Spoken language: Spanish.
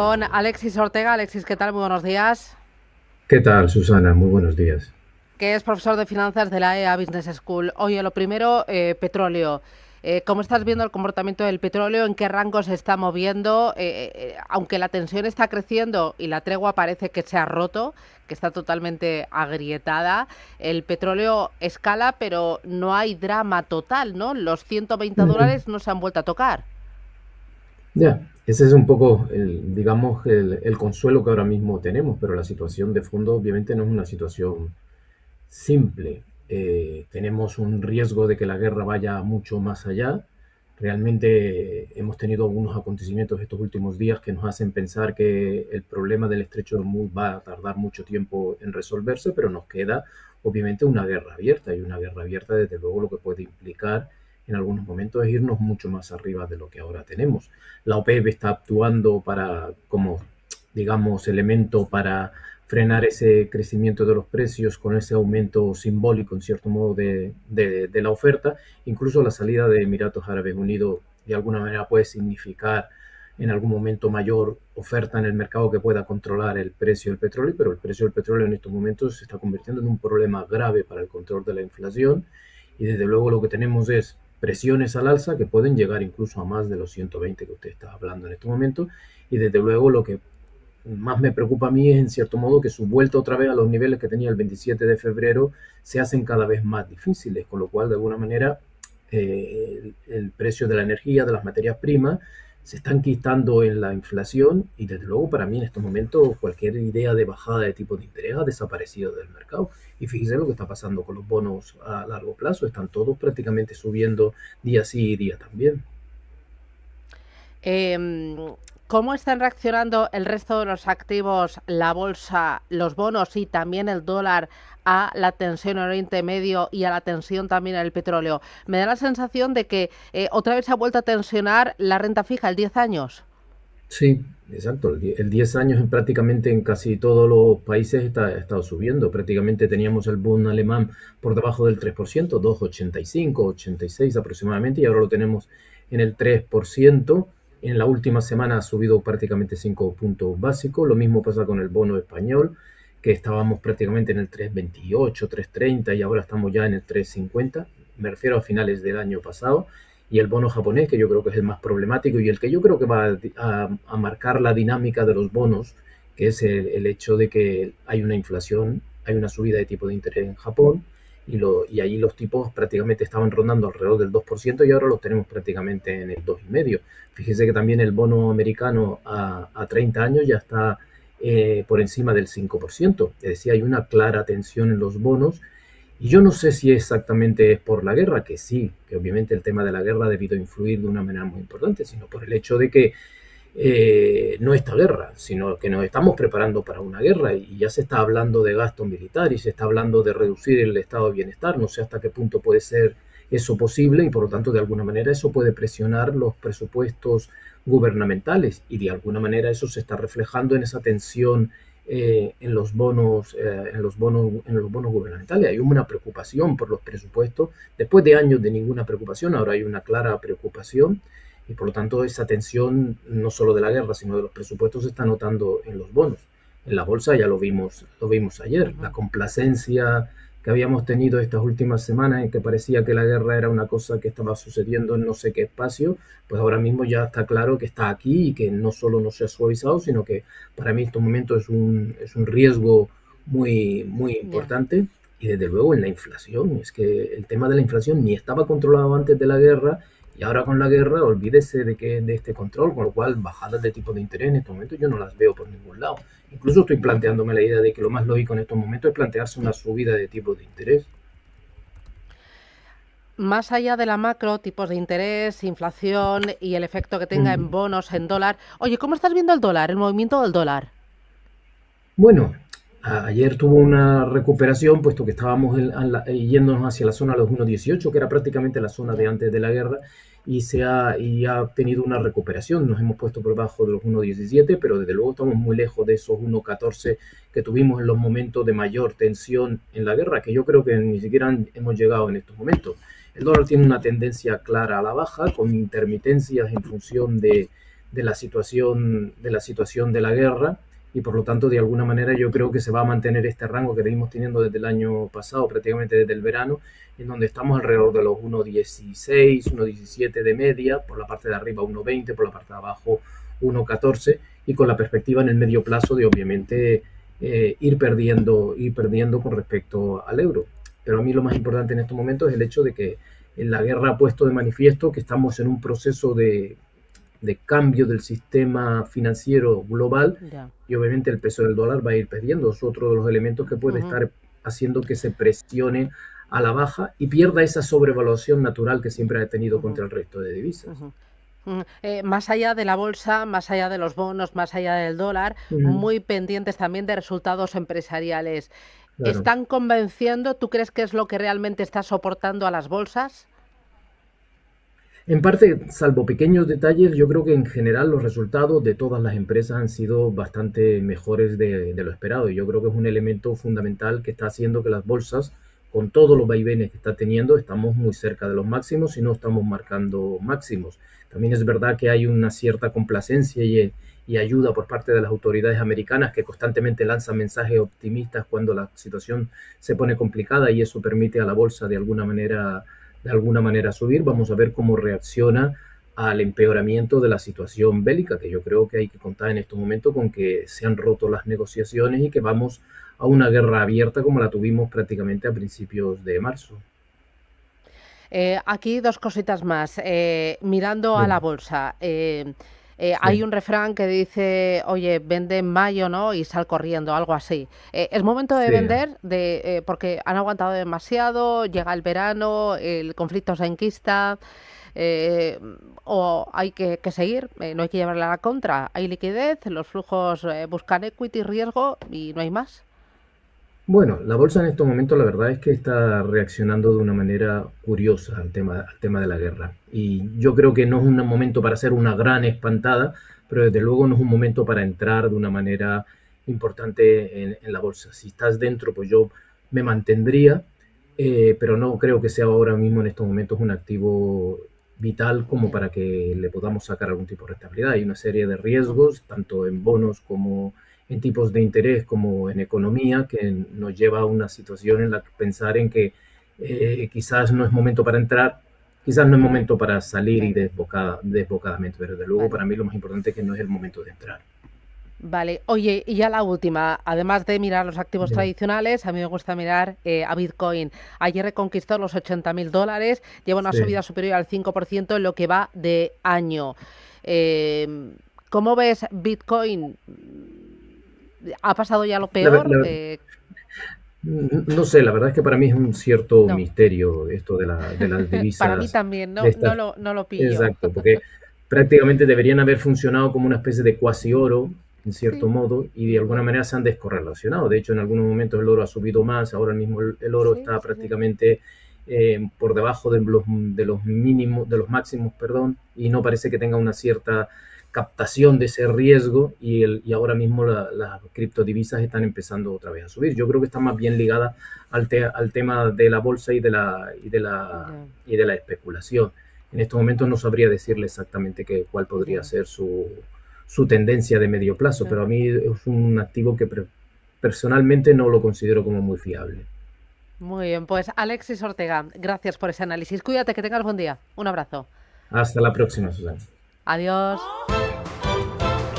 Con Alexis Ortega. Alexis, ¿qué tal? Muy buenos días. ¿Qué tal, Susana? Muy buenos días. Que es profesor de finanzas de la EA Business School. Oye, lo primero, petróleo. ¿Cómo estás viendo el comportamiento del petróleo? ¿En qué rango se está moviendo? Aunque la tensión está creciendo y la tregua parece que se ha roto, que está totalmente agrietada, el petróleo escala, pero no hay drama total, ¿no? Los 120 Mm, dólares no se han vuelto a tocar. Ya, ese es un poco digamos, el consuelo que ahora mismo tenemos, pero la situación de fondo obviamente no es una situación simple. Tenemos un riesgo de que la guerra vaya mucho más allá. Realmente hemos tenido algunos acontecimientos estos últimos días que nos hacen pensar que el problema del estrecho de Hormuz va a tardar mucho tiempo en resolverse, pero nos queda obviamente una guerra abierta, y una guerra abierta desde luego lo que puede implicar en algunos momentos es irnos mucho más arriba de lo que ahora tenemos. La OPEP está actuando como, digamos, elemento para frenar ese crecimiento de los precios con ese aumento simbólico, en cierto modo, de la oferta. Incluso la salida de Emiratos Árabes Unidos de alguna manera puede significar en algún momento mayor oferta en el mercado que pueda controlar el precio del petróleo, pero el precio del petróleo en estos momentos se está convirtiendo en un problema grave para el control de la inflación, y desde luego lo que tenemos es presiones al alza que pueden llegar incluso a más de los 120 que usted está hablando en este momento, y desde luego lo que más me preocupa a mí es, en cierto modo, que su vuelta otra vez a los niveles que tenía el 27 de febrero se hacen cada vez más difíciles, con lo cual, de alguna manera, el precio de la energía, de las materias primas, se están quitando en la inflación, y desde luego para mí en estos momentos cualquier idea de bajada de tipo de interés ha desaparecido del mercado. Y fíjese lo que está pasando con los bonos a largo plazo, están todos prácticamente subiendo día sí y día también. Em, ¿Cómo están reaccionando el resto de los activos, la bolsa, los bonos y también el dólar a la tensión en Oriente Medio y a la tensión también en el petróleo? Me da la sensación de que otra vez se ha vuelto a tensionar la renta fija, el 10 años. Sí, exacto. El 10 años prácticamente en casi todos los países ha estado subiendo. Prácticamente teníamos el Bund alemán por debajo del 3%, 2,85, 86 aproximadamente, y ahora lo tenemos en el 3%. En la última semana ha subido prácticamente 5 puntos básicos. Lo mismo pasa con el bono español, que estábamos prácticamente en el 3,28, 3,30, y ahora estamos ya en el 3,50. Me refiero a finales del año pasado. Y el bono japonés, que yo creo que es el más problemático y el que yo creo que va a marcar la dinámica de los bonos, que es el hecho de que hay una inflación, hay una subida de tipo de interés en Japón, y allí los tipos prácticamente estaban rondando alrededor del 2%, y ahora los tenemos prácticamente en el 2,5%. Fíjese que también el bono americano a 30 años ya está por encima del 5%. Es decir, hay una clara tensión en los bonos, y yo no sé si exactamente es por la guerra, que sí, que obviamente el tema de la guerra ha debido influir de una manera muy importante, sino por el hecho de que no esta guerra, sino que nos estamos preparando para una guerra, y ya se está hablando de gasto militar y se está hablando de reducir el estado de bienestar. No sé hasta qué punto puede ser eso posible, y por lo tanto de alguna manera eso puede presionar los presupuestos gubernamentales, y de alguna manera eso se está reflejando en esa tensión en los bonos gubernamentales. Hay una preocupación por los presupuestos después de años de ninguna preocupación. Ahora hay una clara preocupación, y por lo tanto esa tensión no solo de la guerra sino de los presupuestos se está notando en los bonos. En la bolsa ya lo vimos ayer, la Ujú. complacencia que habíamos tenido estas últimas semanas en que parecía que la guerra era una cosa que estaba sucediendo en no sé qué espacio, pues ahora mismo ya está claro que está aquí, y que no solo no se ha suavizado, sino que para mí en estos momentos es un riesgo muy, muy Ya. importante. Y desde luego en la inflación, es que el tema de la inflación ni estaba controlado antes de la guerra, y ahora con la guerra olvídese de este control, con lo cual bajadas de tipo de interés en estos momentos yo no las veo por ningún lado. Incluso estoy Ujú. planteándome la idea de que lo más lógico en estos momentos es plantearse una subida de tipo de interés. Más allá de la macro, tipos de interés, inflación y el efecto que tenga en Mm. bonos, en dólar. Oye, ¿cómo estás viendo el dólar, el movimiento del dólar? Bueno, ayer tuvo una recuperación, puesto que estábamos yéndonos hacia la zona de los 1,18, que era prácticamente la zona de Ya. antes de la guerra, y ha tenido una recuperación. Nos hemos puesto por debajo de los 1,17, pero desde luego estamos muy lejos de esos 1,14 que tuvimos en los momentos de mayor tensión en la guerra, que yo creo que ni siquiera hemos llegado en estos momentos. El dólar tiene una tendencia clara a la baja, con intermitencias en función de la situación de la guerra, y por lo tanto de alguna manera yo creo que se va a mantener este rango que venimos teniendo desde el año pasado, prácticamente desde el verano, en donde estamos alrededor de los 1,16, 1,17 de media, por la parte de arriba 1,20, por la parte de abajo 1,14, y con la perspectiva en el medio plazo de obviamente ir perdiendo con respecto al euro. Pero a mí lo más importante en estos momentos es el hecho de que la guerra ha puesto de manifiesto que estamos en un proceso de cambio del sistema financiero global, Ya. y obviamente el peso del dólar va a ir perdiendo. Es otro de los elementos que puede Ujú, estar haciendo que se presione a la baja y pierda esa sobrevaluación natural que siempre ha tenido ujú, contra el resto de divisas. ujú. Más allá de la bolsa, más allá de los bonos, más allá del dólar, Ujú, muy pendientes también de resultados empresariales. claro. ¿Están convenciendo? ¿Tú crees que es lo que realmente está soportando a las bolsas? En parte, salvo pequeños detalles, yo creo que en general los resultados de todas las empresas han sido bastante mejores de lo esperado. Y yo creo que es un elemento fundamental que está haciendo que las bolsas, con todos los vaivenes que está teniendo, estamos muy cerca de los máximos y no estamos marcando máximos. También es verdad que hay una cierta complacencia y ayuda por parte de las autoridades americanas que constantemente lanzan mensajes optimistas cuando la situación se pone complicada, y eso permite a la bolsa de alguna manera subir. Vamos a ver cómo reacciona al empeoramiento de la situación bélica, que yo creo que hay que contar en estos momentos con que se han roto las negociaciones y que vamos a una guerra abierta como la tuvimos prácticamente a principios de marzo. Aquí dos cositas más. Mirando a la Bien, bolsa, hay sí, un refrán que dice, oye, vende en mayo, ¿no? Y sal corriendo, algo así. ¿Es momento de sí. vender? Porque han aguantado demasiado, llega el verano, el conflicto se enquista, eh, o hay que seguir, no hay que llevarle a la contra. Hay liquidez, los flujos buscan equity, riesgo y no hay más. Bueno, la bolsa en estos momentos la verdad es que está reaccionando de una manera curiosa al tema de la guerra. Y yo creo que no es un momento para hacer una gran espantada, pero desde luego no es un momento para entrar de una manera importante en la bolsa. Si estás dentro, pues yo me mantendría, pero no creo que sea ahora mismo en estos momentos un activo vital como Ya. para que le podamos sacar algún tipo de rentabilidad. Hay una serie de Ujú. riesgos, tanto en bonos como en tipos de interés como en economía, que nos lleva a una situación en la que pensar en que quizás no es momento para entrar, quizás no es momento para salir y Venga, desbocadamente, pero desde luego vale. para mí lo más importante es que no es el momento de entrar. Vale, oye, y ya la última, además de mirar los activos Bien, tradicionales, a mí me gusta mirar a Bitcoin. Ayer reconquistó los $80.000, lleva una sí. subida superior al 5% en lo que va de año. ¿Cómo ves Bitcoin? ¿Ha pasado ya lo La, peor? la, no sé, la verdad es que para mí es un cierto No, misterio esto de las para mí divisas, también, de no, estas. no lo pillo. Exacto, porque prácticamente deberían haber funcionado como una especie de cuasi oro, en cierto Sí, modo, y de y alguna no. manera se han descorrelacionado. De hecho, en algunos momentos el oro ha subido más, ahora mismo el oro Sí, está sí, sí. prácticamente por debajo de los mínimos, de los máximos, perdón, y no parece que tenga una cierta captación de ese riesgo, y ahora mismo las criptodivisas están empezando otra vez a subir. Yo creo que está más bien ligada al tema de la bolsa Ya, y de la especulación. En estos momentos no sabría decirle exactamente cuál podría ya. ser su tendencia de medio plazo, Ya. pero a mí es un activo que personalmente no lo considero como muy fiable. Muy bien, pues Alexis Ortega, gracias por ese análisis. Cuídate, que tengas buen día. Un abrazo. Hasta la próxima, Susana. Adiós.